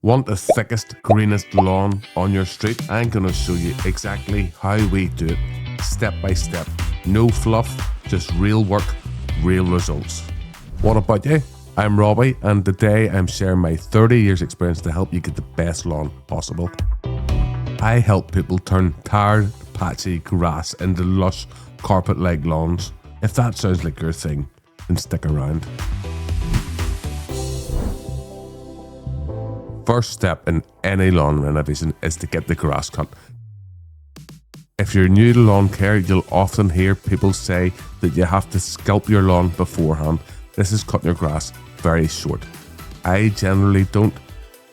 Want the thickest, greenest lawn on your street? I'm going to show you exactly how we do it, step by step. No fluff, just real work, real results. What about you? I'm Robbie, and today I'm sharing my 30 years experience to help you get the best lawn possible. I help people turn tired, patchy grass into lush, carpet-like lawns. If that sounds like your thing, then stick around. First step in any lawn renovation is to get the grass cut. If you're new to lawn care, you'll often hear people say that you have to sculpt your lawn beforehand. This is cutting your grass very short. I generally don't,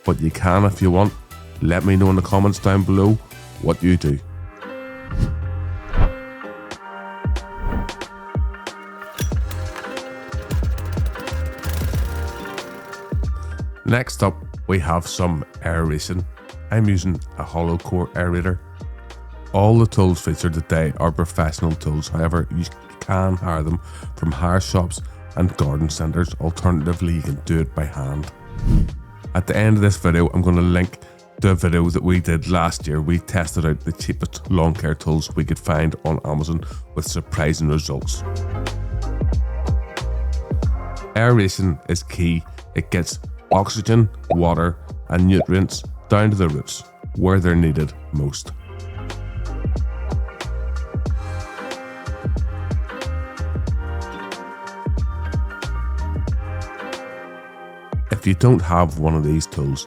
but you can if you want. Let me know in the comments down below what you do. Next up, we have some aeration. I'm using a hollow core aerator. All the tools featured today are professional tools, however you can hire them from hire shops and garden centres. Alternatively, you can do it by hand. At the end of this video, I'm going to link to a video that we did last year. We tested out the cheapest lawn care tools we could find on Amazon with surprising results. Aeration is key. It gets oxygen, water and nutrients down to the roots where they're needed most. If you don't have one of these tools,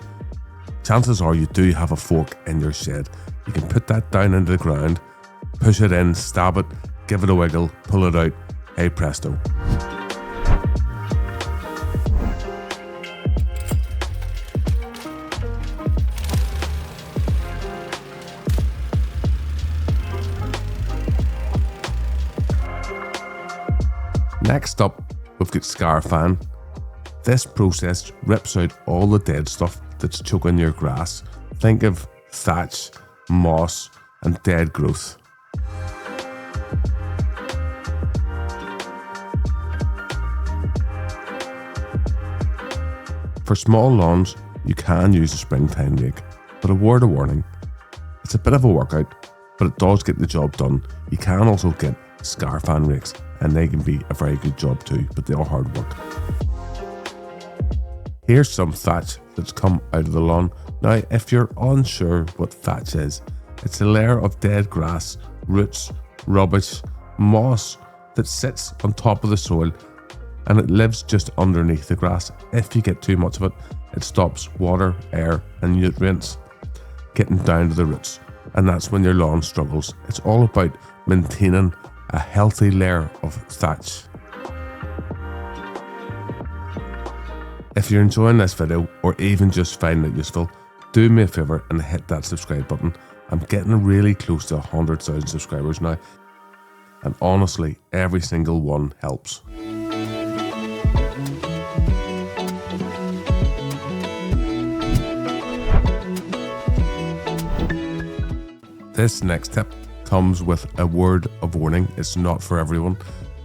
chances are you do have a fork in your shed. You can put that down into the ground, push it in, stab it, give it a wiggle, pull it out, hey presto. Next up, we've got Scarifying. This process rips out all the dead stuff that's choking your grass. Think of thatch, moss and dead growth. For small lawns, you can use a springtime rake, but a word of warning, it's a bit of a workout, but it does get the job done. You can also get Scarifying rakes, and they can be a very good job too, but they are hard work. Here's some thatch that's come out of the lawn. Now, if you're unsure what thatch is, it's a layer of dead grass, roots, rubbish, moss that sits on top of the soil, and it lives just underneath the grass. If you get too much of it, it stops water, air and nutrients getting down to the roots, and that's when your lawn struggles. It's all about maintaining a healthy layer of thatch. If you're enjoying this video or even just finding it useful, do me a favour and hit that subscribe button. I'm getting really close to 100,000 subscribers now, and honestly, every single one helps. This next tip comes with a word of warning. It's not for everyone,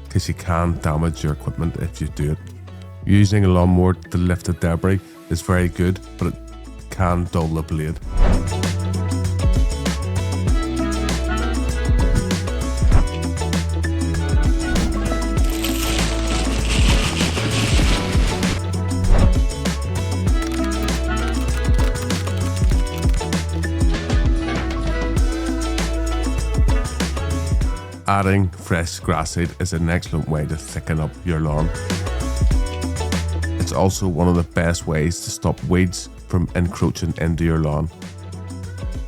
because you can damage your equipment if you do it. Using a lawnmower to lift the debris is very good, but it can dull the blade. Adding fresh grass seed is an excellent way to thicken up your lawn. It's also one of the best ways to stop weeds from encroaching into your lawn.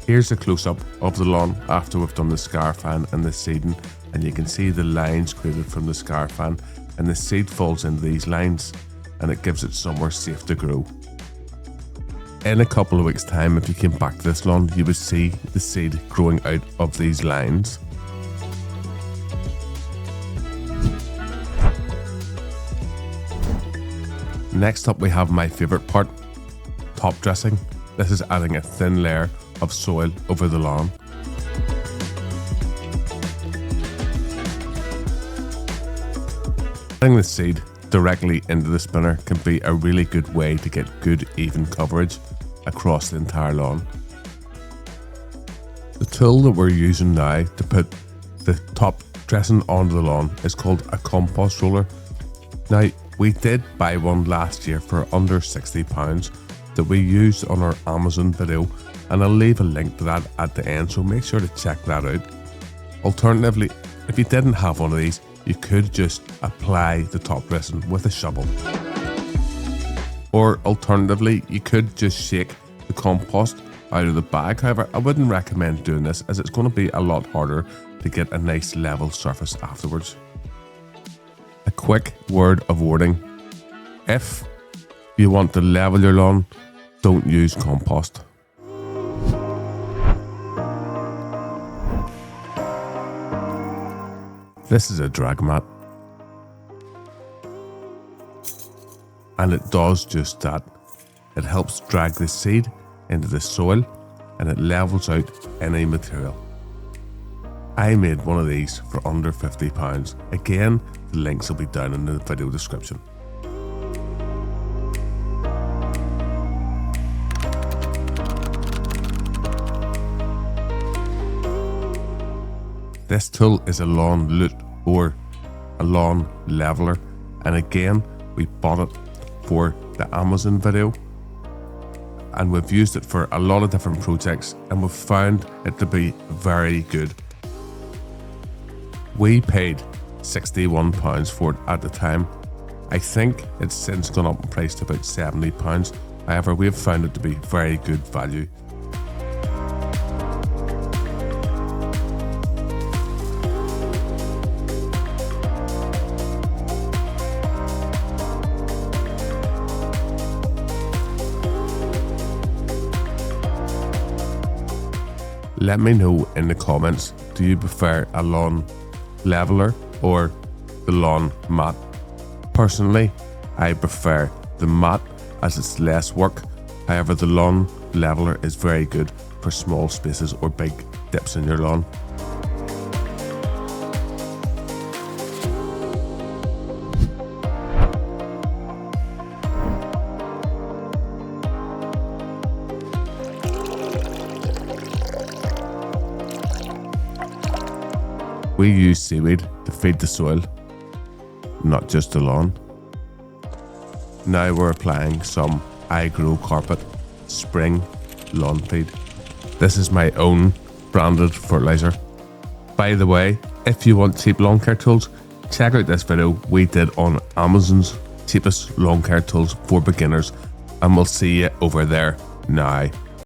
Here's a close-up of the lawn after we've done the Scarifying and the seeding, and you can see the lines created from the Scarifying, and the seed falls into these lines and it gives it somewhere safe to grow. In a couple of weeks' time, if you came back to this lawn, you would see the seed growing out of these lines. Next up, we have my favourite part, top dressing. This is adding a thin layer of soil over the lawn. Adding the seed directly into the spinner can be a really good way to get good even coverage. across the entire lawn. The tool that we're using now to put the top dressing onto the lawn is called a compost roller. Now, we did buy one last year for under £60 that we used on our Amazon video, and I'll leave a link to that at the end, so make sure to check that out. Alternatively, if you didn't have one of these, you could just apply the top dressing with a shovel. Or alternatively, you could just shake the compost out of the bag. However, I wouldn't recommend doing this as it's going to be a lot harder to get a nice level surface afterwards. A quick word of warning: if you want to level your lawn, don't use compost. This is a drag mat, and it does just that. It helps drag the seed into the soil and it levels out any material. I made one of these for under £50. Again, the links will be down in the video description. This tool is a lawn loot or a lawn leveler, and again we bought it for the Amazon video, and we've used it for a lot of different projects and we've found it to be very good. We paid £61 for it at the time. I think it's since gone up in price to about £70. However, we have found it to be very good value. Let me know in the comments, do you prefer a lawn leveler or the lawn mat? Personally, I prefer the mat as it's less work. However, the lawn leveler is very good for small spaces or big dips in your lawn. We use seaweed to feed the soil, not just the lawn. Now we're applying some I Grow Carpet Spring Lawn Feed. This is my own branded fertilizer. By the way, if you want cheap lawn care tools, check out this video we did on Amazon's cheapest lawn care tools for beginners, and we'll see you over there now.